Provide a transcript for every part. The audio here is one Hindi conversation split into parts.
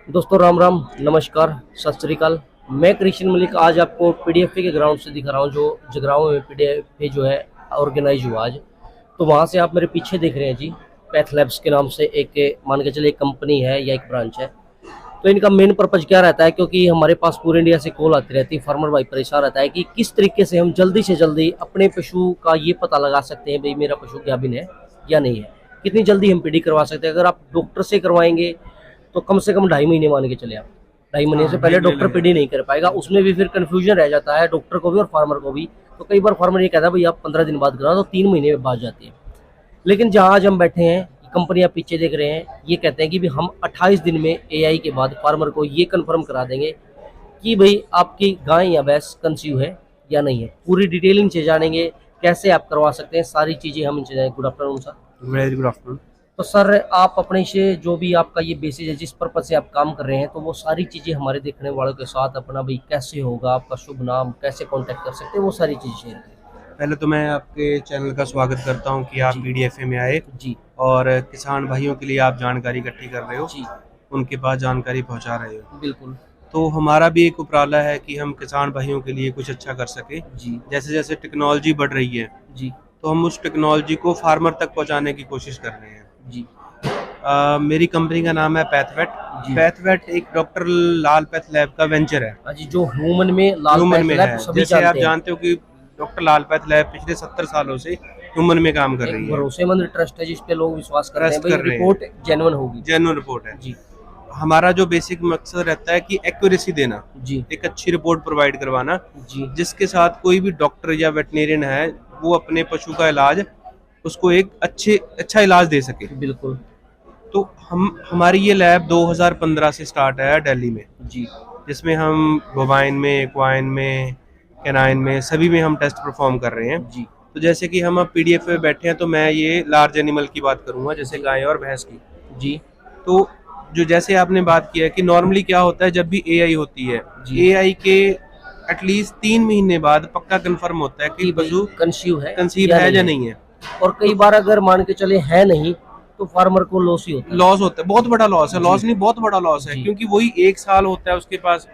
दोस्तों राम राम नमस्कार सत श्री अकाल। मैं कृष्ण मलिक आज आपको पीडीएफ के ग्राउंड से दिखा रहा हूँ, जो जगराओं में पीडीएफ जो है ऑर्गेनाइज हुआ आज। तो वहाँ से आप मेरे पीछे देख रहे हैं जी, पैथ लैब्स के नाम से एक मान के चलिए एक कंपनी है या एक ब्रांच है। तो इनका मेन पर्पज क्या रहता है, क्योंकि हमारे पास पूरे इंडिया से कॉल आती रहती है, फार्मर भाई परेशान रहता है कि किस तरीके से हम जल्दी से जल्दी अपने पशु का ये पता लगा सकते हैं भाई मेरा पशु गाभिन है या नहीं है, कितनी जल्दी हम पीडी करवा सकते हैं। अगर आप डॉक्टर से करवाएंगे तो कम से कम 2.5 महीने मान के चले आप, 2.5 महीने से पहले डॉक्टर पीडी नहीं कर पाएगा। उसमें भी फिर कंफ्यूजन रह जाता है डॉक्टर को भी और फार्मर को भी। तो कई बार फार्मर ये कहता है भाई आप 15 दिन बाद कराओ, तो 3 महीने में बाद जाती है। लेकिन जहाँ आज हम बैठे हैं, कंपनियां पीछे देख रहे हैं, ये कहते हैं कि भी हम 28 दिन में एआई के बाद फार्मर को ये कंफर्म करा देंगे कि भाई आपकी गाय या भैंस कंसीव है या नहीं है। पूरी डिटेलिंग से जानेंगे कैसे आप करवा सकते हैं, सारी चीजें हम इनसे जानेंगे। Good afternoon sir. Very good afternoon. तो सर आप अपने से जो भी आपका ये बेसिस है, जिस पर्पज से आप काम कर रहे हैं, तो वो सारी चीजें हमारे देखने वालों के साथ अपना भाई कैसे होगा, आपका शुभ नाम, कैसे कांटेक्ट कर सकते हैं, वो सारी चीजें शेयर करें। पहले तो मैं आपके चैनल का स्वागत करता हूं कि आप जी। पीडीएफ में आए जी और किसान भाइयों के लिए आप जानकारी इकट्ठी कर रहे हो, जी उनके पास जानकारी पहुंचा रहे हो। बिल्कुल। तो हमारा भी एक उपराला है कि हम किसान भाइयों के लिए कुछ अच्छा कर सके। जी जैसे जैसे टेक्नोलॉजी बढ़ रही है जी तो हम उस टेक्नोलॉजी को फार्मर तक पहुंचाने की कोशिश कर रहे हैं। जी मेरी कंपनी का नाम है पैथवेट। जी। पैथवेट एक डॉक्टर लाल पैथ लैब का वेंचर है। हाँ जी, जो ह्यूमन में लाल ह्यूमन में पैथ है। लैब सभी जैसे आप जानते हैं। जानते हो कि डॉक्टर लाल पैथ लैब पिछले 70 सालों से ह्यूमन में काम कर एक रही है। भरोसेमंद ट्रस्ट है जिस पे लोग विश्वास करते हैं ट्रस्ट कर भाई रहे हैं। रिपोर्ट जेन्युइन होगी। जेन्युइन रिपोर्ट है। जी हमारा जो बेसिक मकसद रहता है कि एक्यूरेसी देना, जी एक अच्छी रिपोर्ट प्रोवाइड करवाना, जी जिसके साथ कोई भी डॉक्टर या वेटनेरियन है वो अपने पशु का इलाज उसको एक अच्छा इलाज दे सके। बिल्कुल। तो हमारी ये लैब 2015 से स्टार्ट है दिल्ली में, जी जिसमें हम बोवाइन में, एक्वाइन में, कैनाइन में, सभी में हम टेस्ट परफॉर्म कर रहे हैं। जी तो जैसे कि हम अब पीडीएफ पे बैठे हैं तो मैं ये लार्ज एनिमल की बात करूंगा, जैसे गाय और भैंस की। जी तो जो जैसे आपने बात किया कि नॉर्मली क्या होता है जब भी एआई होती है, जी। एआई के एटलीस्ट 3 महीने बाद पक्का कंफर्म होता है कि पशु कंसीव है कंसीव है या नहीं है। और कई बार अगर मान के चले है नहीं तो फार्मर को लॉस ही होता है। लॉस होता है, बहुत बड़ा लॉस है। लॉस नहीं, बहुत बड़ा लॉस है, जी। क्योंकि वही 1 साल होता है उसके पास,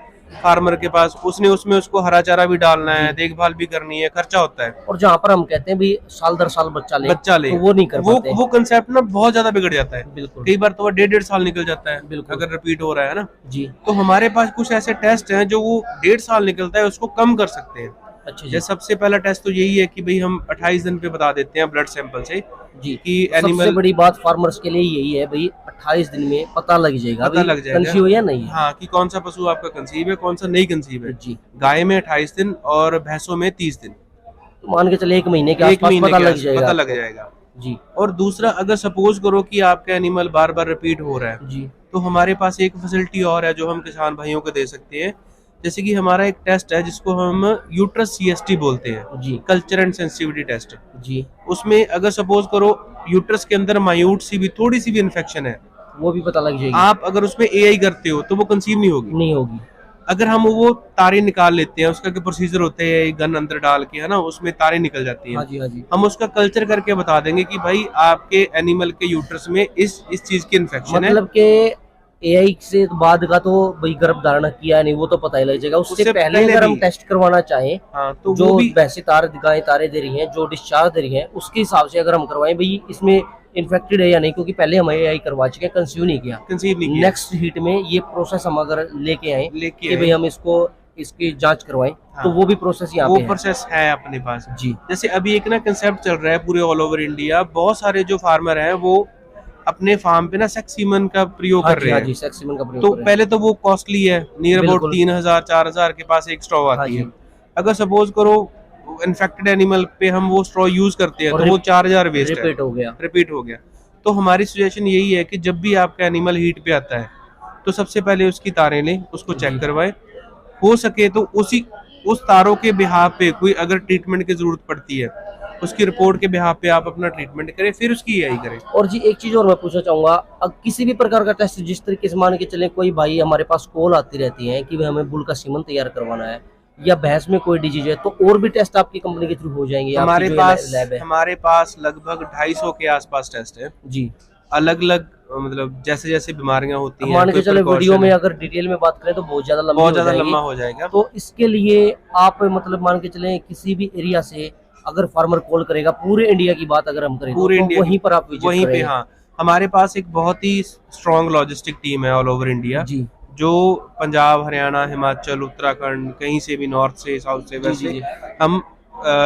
फार्मर के पास। उसने उसमें उसको हरा चारा भी डालना है, देखभाल भी करनी है, खर्चा होता है। और जहाँ पर हम कहते हैं भी साल दर साल बच्चा ले तो वो नहीं कर पाते। वो कंसेप्ट ना बहुत ज्यादा बिगड़ जाता है। बिल्कुल कई बार तो 1.5 साल निकल जाता है बिल्कुल। अगर रिपीट हो रहा है ना। जी तो हमारे पास कुछ ऐसे टेस्ट हैं जो वो 1.5 साल निकलता है उसको कम कर सकते हैं। अच्छा जी। जैसे सबसे पहला टेस्ट तो यही है कि भाई हम 28 दिन पे बता देते हैं ब्लड सैंपल से जी कि सबसे एनिमल, बड़ी बात फार्मर्स के लिए यही है भाई 28 दिन में पता लग जाएगा कंसीव है या नहीं है। हाँ, कि कौन सा पशु आपका कंसीव है, कौन सा नहीं कंसीव है। जी गाय में 28 दिन और भैंसों में 30 दिन। तो मान के चले 1 महीने के एक आसपास महीने पता के लग आस- जाएगा। पता लग जाएगा। जी और दूसरा, अगर सपोज करो कि आपका एनिमल बार बार रिपीट हो रहा है, जी तो हमारे पास एक फैसिलिटी और है जो हम किसान भाइयों को दे सकते हैं। जैसे कि हमारा एक टेस्ट है जिसको हम यूट्रस सीएसटी बोलते हैं, जी कल्चर एंड सेंसिटिविटी टेस्ट। जी उसमें अगर सपोज करो यूट्रस के अंदर मायूट सी भी, थोड़ी सी भी इन्फेक्शन है, वो भी पता लग जाएगी। आप अगर उसमें एआई करते हो तो वो कंसीव नहीं होगी। नहीं होगी। अगर हम वो तारे निकाल लेते हैं, उसका क्या प्रोसीजर होता है, गन अंदर डाल के, है ना, उसमें तारे निकल जाती हैं। हाँ जी हाँ जी। हम उसका कल्चर करके बता देंगे कि भाई आपके एनिमल के यूट्रस में इस चीज की इन्फेक्शन है। मतलब के एआई से बाद का तो भाई गर्भ धारण किया नहीं वो तो पता ही लग जाएगा। उससे पहले अगर हम भी। टेस्ट करवाना चाहें, हाँ, तो जो वो भी वैसे गाय तारे दे रही हैं, जो डिस्चार्ज दे रही हैं, उसके हिसाब से अगर हम करवाएं भाई इसमें इन्फेक्टेड है या नहीं, क्योंकि पहले हम एआई करवा चुके हैं, कंसीव नहीं किया। कंसीव नहीं किया। नेक्स्ट हीट में ये प्रोसेस हम अगर लेके आए लेके कि भाई हम इसकी जांच करवाएं, तो वो भी प्रोसेस यहाँ वो पे है। प्रोसेस है अपने पास। जी जैसे अभी एक ना कंसेप्ट चल रहा है पूरे ऑल ओवर इंडिया, बहुत सारे जो फार्मर हैं वो अपने फार्म पे ना सेक्स सीमन का प्रयोग कर रहे हाँ हैं। जी सेक्स सीमेंट का प्रयोग तो कर रहे हैं। पहले तो वो कॉस्टली है, नियर अबाउट बिल्कुल। 3000-4000 के पास एक स्ट्रॉ हाँ आती जी। है। अगर सपोज करो इन्फेक्टेड एनिमल पे हम वो स्ट्रॉ यूज करते हैं और तो वो 4000 वेस्ट है, रिपीट हो गया। रिपीट हो गया। तो हमारी सजेशन यही है कि जब भी आपका एनिमल हीट पे आता है तो सबसे पहले उसकी तारें लें, उसको चेक करवाएं। हो सके तो उस तारों के बिहाफ पे कोई अगर ट्रीटमेंट की जरूरत पड़ती है, उसकी रिपोर्ट के बिहाफ पे आप अपना ट्रीटमेंट करें, फिर उसकी एआई करें। और जी एक चीज और मैं पूछना चाहूंगा, अब किसी भी प्रकार का टेस्ट जिस तरीके से मान के चले, कोई भाई हमारे पास कॉल आती रहती है कि भाई हमें बुल का सीमन तैयार करवाना है या भैंस में कोई डिजीज है, तो और भी टेस्ट आपकी कंपनी के थ्रू हो जाएंगे? हमारे आपकी जो पास लैब है। हमारे पास लगभग 250 के आसपास टेस्ट है, जी अलग अलग मतलब जैसे जैसे बीमारियां होती हैं, मान के कोई चले वीडियो precaution में है, अगर डिटेल में बात करें तो बहुत ज्यादा लंबी बहुत हो ज्यादा जाएगी। लंबा हो जाएगा। तो इसके लिए आप मतलब मान के चले किसी भी एरिया से अगर फार्मर कॉल करेगा, पूरे इंडिया की बात अगर हम करें पूरे तो इंडिया वहीं पर आप विजिट वहीं पे, करेंगे। हाँ, हमारे पास एक बहुत ही स्ट्रॉन्ग लॉजिस्टिक टीम है ऑल ओवर इंडिया, जी जो पंजाब, हरियाणा, हिमाचल, उत्तराखंड, कहीं से भी, नॉर्थ से, साउथ से, जी वेस्ट जी से, जी। हम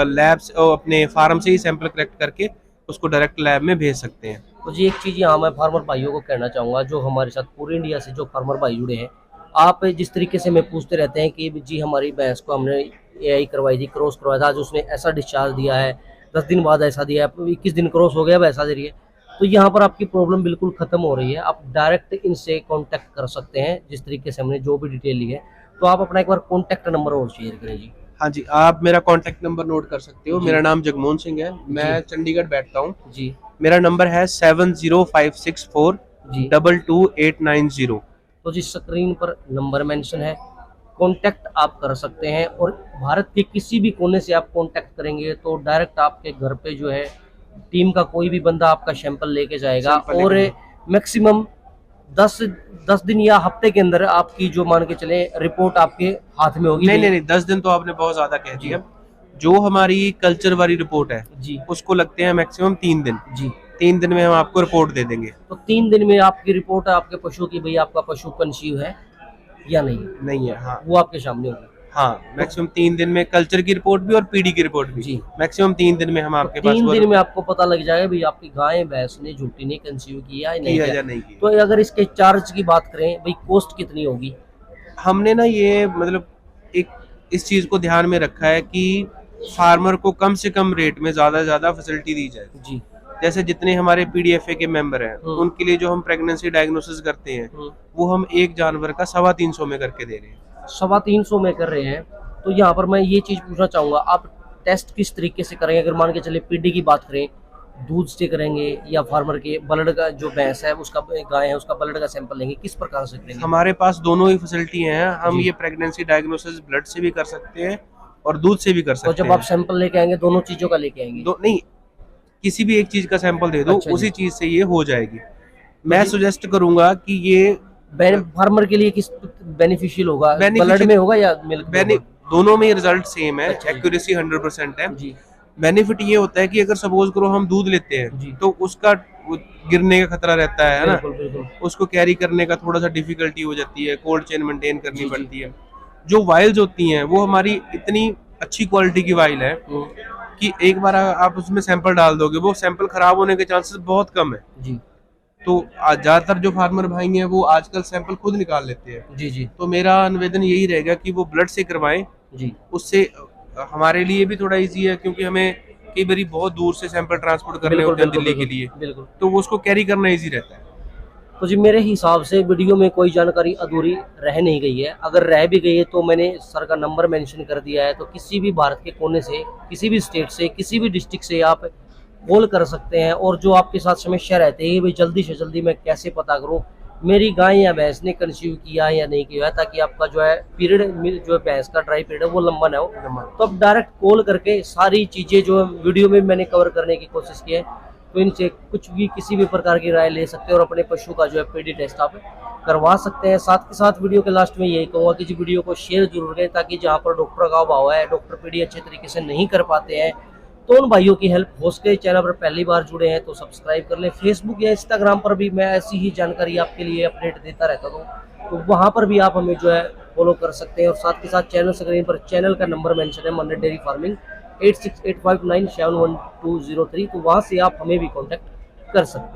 लैब्स अपने फार्म से ही सैंपल कलेक्ट करके उसको डायरेक्ट लैब में भेज सकते हैं। तो जी एक चीज़ यहाँ मैं फार्मर भाइयों को कहना चाहूँगा, जो हमारे साथ पूरे इंडिया से जो फार्मर भाई जुड़े हैं, आप जिस तरीके से हमें पूछते रहते हैं कि जी हमारी भैंस को हमने एआई करवाई थी, क्रॉस करवाया था, आज उसने ऐसा डिस्चार्ज दिया है, 10 दिन बाद ऐसा दिया है, 21 दिन क्रॉस हो गया वैसा दे रही है, तो यहाँ पर आपकी प्रॉब्लम बिल्कुल खत्म हो रही है। आप डायरेक्ट इनसे कॉन्टैक्ट कर सकते हैं, जिस तरीके से हमने जो भी डिटेल ली है। तो आप अपना एक बार कॉन्टैक्ट नंबर और शेयर करें जी। हाँ जी, आप मेरा कॉन्टैक्ट नंबर नोट कर सकते हो। जी। मेरा नाम जगमोहन सिंह है, मैं जी। चंडीगढ़ बैठता हूँ। जी मेरा नंबर है 7056422890। जी। तो जिस स्क्रीन पर नंबर मेंशन है, कांटेक्ट आप कर सकते हैं, और भारत के किसी भी कोने से आप कांटेक्ट करेंगे तो डायरेक्ट आपके घर पे जो है टीम का कोई भी बंदा आपका सैंपल लेके जाएगा, सैंपल और लेके मैक्सिमम 10 दिन या हफ्ते के अंदर आपकी जो मान के चले रिपोर्ट आपके हाथ में होगी। नहीं, 10 दिन तो आपने बहुत ज्यादा कह दिया। जो हमारी कल्चर वाली रिपोर्ट है जी उसको लगते हैं मैक्सिमम 3 दिन। जी। 3 दिन में हम आपको रिपोर्ट दे देंगे। तो 3 दिन में आपकी रिपोर्ट आपके पशु की, भाई आपका पशु कंसीव है या नहीं है, नहीं है, हाँ वो आपके सामने होगी। हाँ, मैक्सिमम 3 दिन में कल्चर की रिपोर्ट भी और पीडी की रिपोर्ट भी। जी। मैक्सिमम 3 दिन में हम आपके तो पास 3 दिन में आपको पता लग जाएगा भाई आपकी गाय भैंस ने झूठी ने कंसीव किया या नहीं किया किया। या नहीं किया। तो अगर इसके चार्ज की बात करें, भाई कॉस्ट कितनी होगी? हमने ना ये मतलब एक इस चीज को ध्यान में रखा है कि फार्मर को कम से कम रेट में ज्यादा से ज्यादा फैसिलिटी दी जाए। जी। जैसे जितने हमारे पीडीएफए के मेंबर हैं, उनके लिए जो हम प्रेगनेंसी डायग्नोसिस करते हैं, वो हम एक जानवर का 350 में करके दे रहे हैं। 350 में कर रहे हैं। तो यहाँ पर मैं ये चीज पूछना चाहूंगा, आप टेस्ट किस तरीके से करेंगे? अगर मान के चले पीडी की बात करें, दूध से करेंगे या फार्मर के ब्लड का, जो भैंस है उसका, गाय है उसका ब्लड का सैंपल लेंगे, किस प्रकार से करेंगे? हमारे पास दोनों ही फैसिलिटी हैं। हम जी। ये प्रेगनेंसी डायग्नोसिस ब्लड से भी कर सकते हैं और दूध से भी कर तो सकते जब हैं। आप सैंपल लेके आएंगे, दोनों चीजों का लेके आएंगे? नहीं, किसी भी एक चीज का सैंपल दे दो, अच्छा जी। उसी चीज से ये हो जाएगी। मैं सजेस्ट करूंगा कि ये फार्मर के लिए किस बेनिफिशियल होगा? Beneficial- ब्लड में होगा या मिल्क में होगा? दोनों में रिजल्ट सेम है, अच्छा जी। एक्यूरेसी 100% है। जी बेनिफिट ये होता है कि अगर सपोज करो हम दूध लेते हैं जी। तो उसका गिरने का खतरा रहता है ना, बिल्कुल बिल्कुल। उसको कैरी करने का थोड़ा सा डिफिकल्टी हो जाती है, कोल्ड चेन मेंटेन करनी जी, जी। पड़ती है। जो वाइल्स होती हैं वो हमारी इतनी अच्छी क्वालिटी की वाइल है कि एक बार आप उसमें सैंपल डाल दोगे, वो सैंपल खराब होने के चांसेस बहुत कम है। जी तो ज्यादातर जो फार्मर भाई हैं वो आजकल सैंपल खुद निकाल लेते हैं। जी जी तो मेरा निवेदन यही रहेगा कि वो ब्लड से करवाएं। जी। उससे हमारे लिए भी थोड़ा इजी है, क्योंकि हमें कई बार बहुत दूर से सैंपल ट्रांसपोर्ट करने बिल्कुल होते हैं बिल्कुल दिल्ली के बिल्कुल, लिए, बिल्कुल। तो वो उसको कैरी करना इजी रहता है। तो जी मेरे हिसाब से वीडियो में कोई जानकारी अधूरी रह नहीं गई है। अगर रह भी गई है तो मैंने सर का नंबर मेंशन कर दिया है। तो किसी भी भारत के कोने से, किसी भी स्टेट से, किसी भी डिस्ट्रिक्ट से आप कॉल कर सकते हैं। और जो आपके साथ समस्या रहती है भाई जल्दी से जल्दी मैं कैसे पता करूं मेरी गाय या भैंस ने कंसीव किया है या नहीं किया है, ताकि आपका जो है पीरियड, जो भैंस का ड्राई पीरियड है वो लंबा ना हो, तो आप डायरेक्ट कॉल करके सारी चीज़ें जो वीडियो में मैंने कवर करने की कोशिश की है, तो इनसे कुछ भी किसी भी प्रकार की राय ले सकते हैं और अपने पशु का जो है पीडी टेस्ट आप करवा सकते हैं। साथ के साथ वीडियो के लास्ट में यही कहूँगा कि जी वीडियो को शेयर जरूर करें, ताकि जहाँ पर डॉक्टर का अभाव है, डॉक्टर पीडी अच्छे तरीके से नहीं कर पाते हैं, तो उन भाइयों की हेल्प हो सके। चैनल पर पहली बार जुड़े हैं तो सब्सक्राइब कर लें। फेसबुक या इंस्टाग्राम पर भी मैं ऐसी ही जानकारी आपके लिए अपडेट देता रहता हूँ, तो वहाँ पर भी आप हमें जो है फॉलो कर सकते हैं। और साथ के साथ चैनल स्क्रीन पर चैनल का नंबर मेंशन है, मन्नत डेयरी फार्मिंग 8685971203, तो वहाँ से आप हमें भी कॉन्टैक्ट कर सकते हैं।